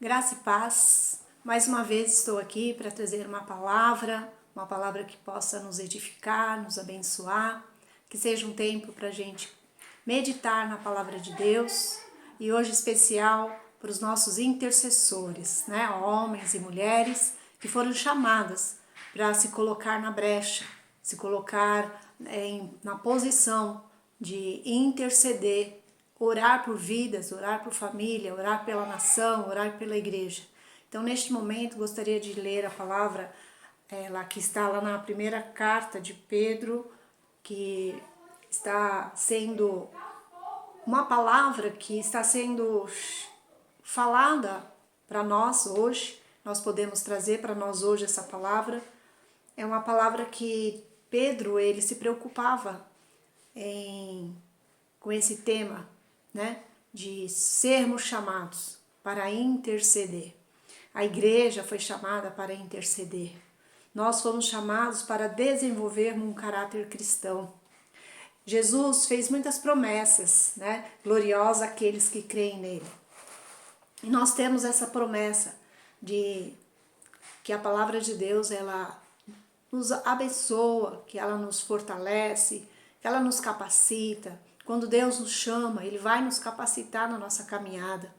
Graça e paz. Mais uma vez estou aqui para trazer uma palavra que possa nos edificar, nos abençoar, que seja um tempo para a gente meditar na palavra de Deus e hoje especial para os nossos intercessores, né? Homens e mulheres que foram chamadas para se colocar na brecha, se colocar na posição de interceder, orar por vidas, orar por família, orar pela nação, orar pela igreja. Então, neste momento, gostaria de ler a palavra que está lá na primeira carta de Pedro, que está sendo uma palavra que está sendo falada para nós hoje. Nós podemos trazer para nós hoje essa palavra. É uma palavra que Pedro, ele se preocupava com esse tema, né, de sermos chamados para interceder. A igreja foi chamada para interceder. Nós fomos chamados para desenvolvermos um caráter cristão. Jesus fez muitas promessas, né, gloriosa aqueles que creem nele. E nós temos essa promessa de que a palavra de Deus, ela nos abençoa, que ela nos fortalece, que ela nos capacita. Quando Deus nos chama, Ele vai nos capacitar na nossa caminhada.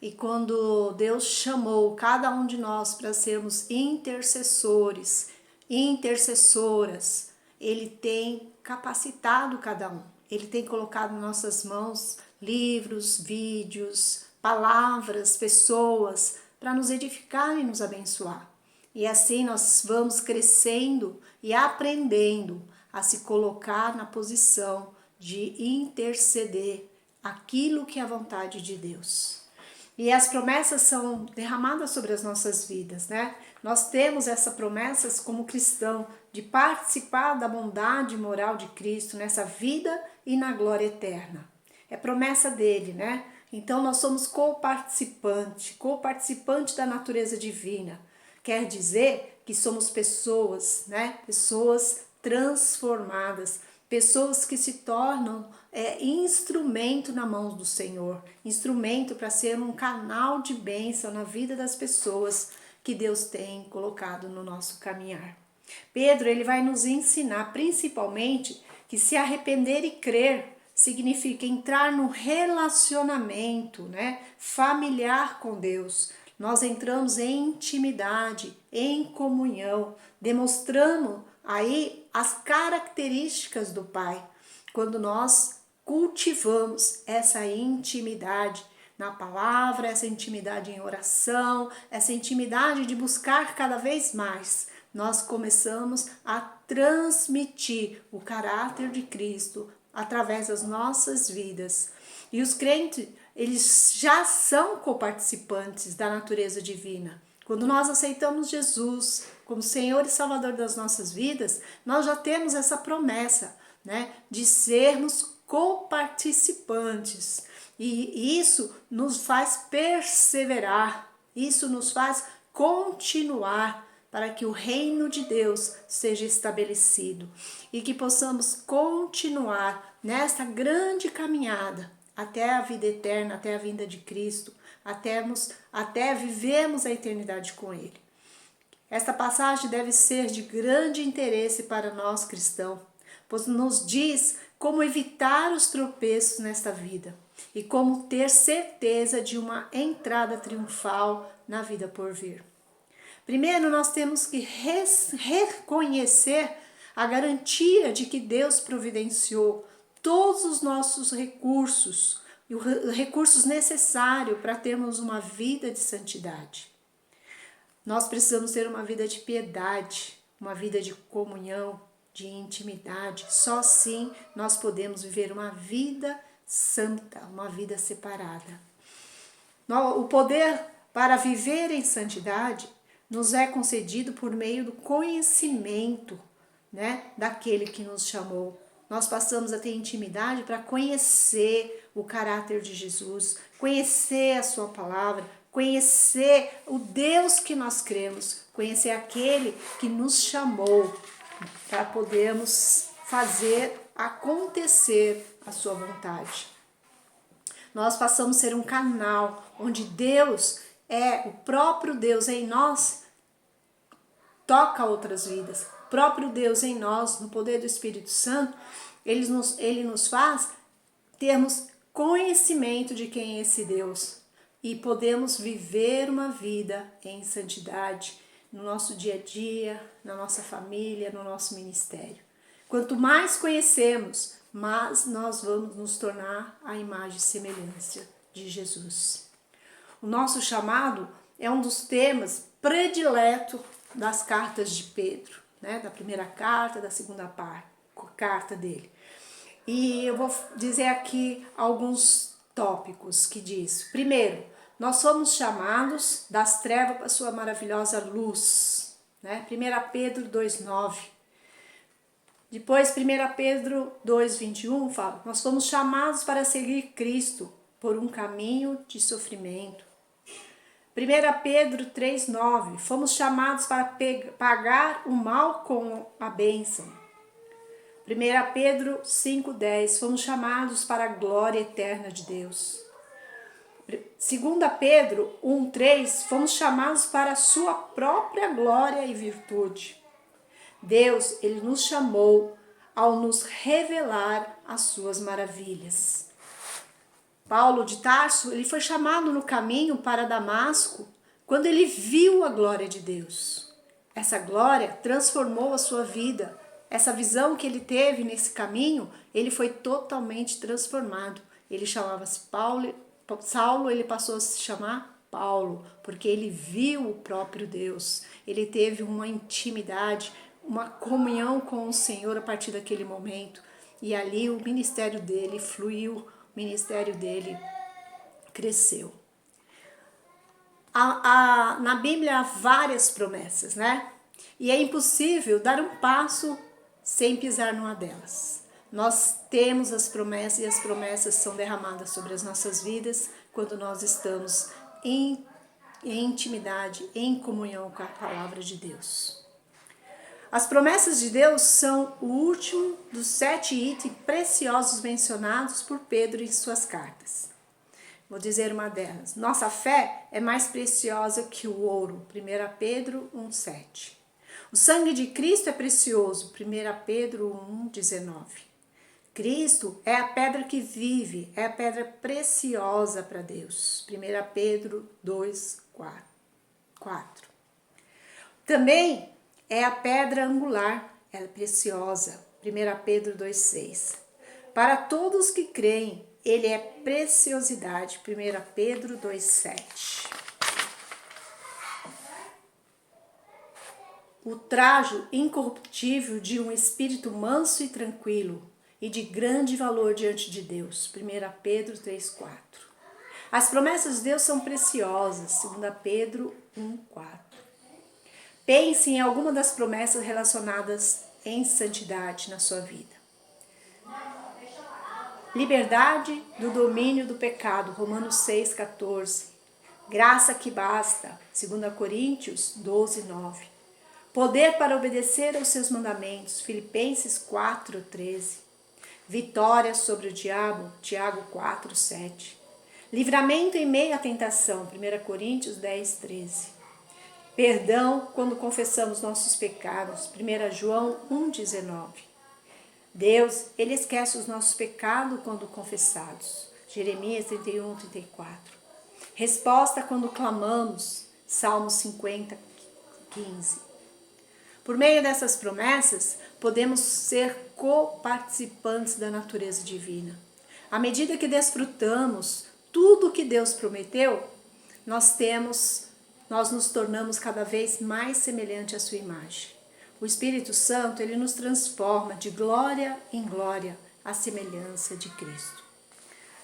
E quando Deus chamou cada um de nós para sermos intercessores, intercessoras, Ele tem capacitado cada um. Ele tem colocado em nossas mãos livros, vídeos, palavras, pessoas, para nos edificar e nos abençoar. E assim nós vamos crescendo e aprendendo a se colocar na posição de interceder aquilo que é a vontade de Deus. E as promessas são derramadas sobre as nossas vidas, né? Nós temos essas promessas como cristão de participar da bondade moral de Cristo nessa vida e na glória eterna. É promessa dele, né? Então nós somos co-participante da natureza divina. Quer dizer que somos pessoas, né? Pessoas transformadas, pessoas que se tornam instrumento na mão do Senhor, instrumento para ser um canal de bênção na vida das pessoas que Deus tem colocado no nosso caminhar. Pedro, ele vai nos ensinar principalmente que se arrepender e crer significa entrar no relacionamento, né, familiar com Deus. Nós entramos em intimidade, em comunhão, demonstrando aí as características do Pai, quando nós cultivamos essa intimidade na palavra, essa intimidade em oração, essa intimidade de buscar cada vez mais, nós começamos a transmitir o caráter de Cristo através das nossas vidas. E os crentes, eles já são coparticipantes da natureza divina. Quando nós aceitamos Jesus como Senhor e Salvador das nossas vidas, nós já temos essa promessa, né, de sermos coparticipantes. E isso nos faz perseverar, isso nos faz continuar para que o reino de Deus seja estabelecido e que possamos continuar nesta grande caminhada até a vida eterna, até a vinda de Cristo, até vivemos a eternidade com Ele. Esta passagem deve ser de grande interesse para nós cristãos, pois nos diz como evitar os tropeços nesta vida e como ter certeza de uma entrada triunfal na vida por vir. Primeiro, nós temos que reconhecer a garantia de que Deus providenciou todos os nossos recursos, e os recursos necessários para termos uma vida de santidade. Nós precisamos ter uma vida de piedade, uma vida de comunhão, de intimidade. Só assim nós podemos viver uma vida santa, uma vida separada. O poder para viver em santidade nos é concedido por meio do conhecimento, né, daquele que nos chamou. Nós passamos a ter intimidade para conhecer o caráter de Jesus, conhecer a sua palavra, conhecer o Deus que nós cremos, conhecer aquele que nos chamou para podermos fazer acontecer a sua vontade. Nós passamos a ser um canal onde Deus é o próprio Deus em nós, toca outras vidas. O próprio Deus em nós, no poder do Espírito Santo, ele nos faz termos conhecimento de quem é esse Deus e podemos viver uma vida em santidade no nosso dia a dia, na nossa família, no nosso ministério. Quanto mais conhecemos, mais nós vamos nos tornar a imagem e semelhança de Jesus. O nosso chamado é um dos temas prediletos das cartas de Pedro, né? Da primeira carta, da segunda carta dele. E eu vou dizer aqui alguns tópicos que diz. Primeiro, nós somos chamados das trevas para a sua maravilhosa luz, né? 1 Pedro 2,9. Depois, 1 Pedro 2,21 fala, nós fomos chamados para seguir Cristo por um caminho de sofrimento. 1 Pedro 3,9, fomos chamados para pagar o mal com a bênção. 1 Pedro 5,10, fomos chamados para a glória eterna de Deus. 2 Pedro 1,3, fomos chamados para a sua própria glória e virtude. Deus, ele nos chamou ao nos revelar as suas maravilhas. Paulo de Tarso, ele foi chamado no caminho para Damasco quando ele viu a glória de Deus. Essa glória transformou a sua vida. Essa visão que ele teve nesse caminho, ele foi totalmente transformado. Ele chamava-se Saulo, ele passou a se chamar Paulo, porque ele viu o próprio Deus. Ele teve uma intimidade, uma comunhão com o Senhor a partir daquele momento. E ali o ministério dele fluiu, o ministério dele cresceu. Na Bíblia há várias promessas, né? E é impossível dar um passo sem pisar numa delas. Nós temos as promessas e as promessas são derramadas sobre as nossas vidas quando nós estamos em intimidade, em comunhão com a palavra de Deus. As promessas de Deus são o último dos 7 itens preciosos mencionados por Pedro em suas cartas. Vou dizer uma delas. Nossa fé é mais preciosa que o ouro. 1 Pedro 1,7. O sangue de Cristo é precioso. 1 Pedro 1,19. Cristo é a pedra que vive, é a pedra preciosa para Deus. 1 Pedro 2,4. Também é a pedra angular, ela é preciosa. 1 Pedro 2,6. Para todos que creem, ele é preciosidade. 1 Pedro 2,7. O trajo incorruptível de um espírito manso e tranquilo e de grande valor diante de Deus. 1 Pedro 3,4. As promessas de Deus são preciosas. 2 Pedro 1,4. Pense em alguma das promessas relacionadas em santidade na sua vida. Liberdade do domínio do pecado, Romanos 6,14. Graça que basta, 2 Coríntios 12,9. Poder para obedecer aos seus mandamentos, Filipenses 4,13. Vitória sobre o diabo, Tiago 4,7. Livramento em meio à tentação, 1 Coríntios 10,13. Perdão quando confessamos nossos pecados, 1 João 1,19. Deus, ele esquece os nossos pecados quando confessados, Jeremias 31:34. Resposta quando clamamos, Salmos 50:15. Por meio dessas promessas, podemos ser coparticipantes da natureza divina. À medida que desfrutamos tudo o que Deus prometeu, nós nos tornamos cada vez mais semelhante à sua imagem. O Espírito Santo, ele nos transforma de glória em glória à semelhança de Cristo.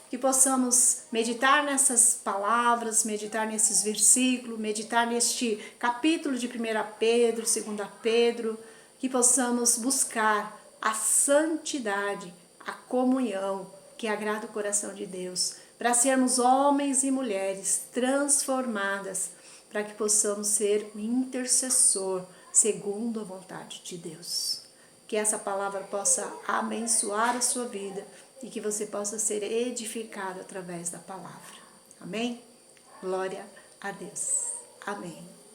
Que possamos meditar nessas palavras, meditar nesses versículos, meditar neste capítulo de 1 Pedro, 2 Pedro, que possamos buscar a santidade, a comunhão que agrada o coração de Deus, para sermos homens e mulheres transformadas, para que possamos ser um intercessor segundo a vontade de Deus. Que essa palavra possa abençoar a sua vida e que você possa ser edificado através da palavra. Amém? Glória a Deus. Amém.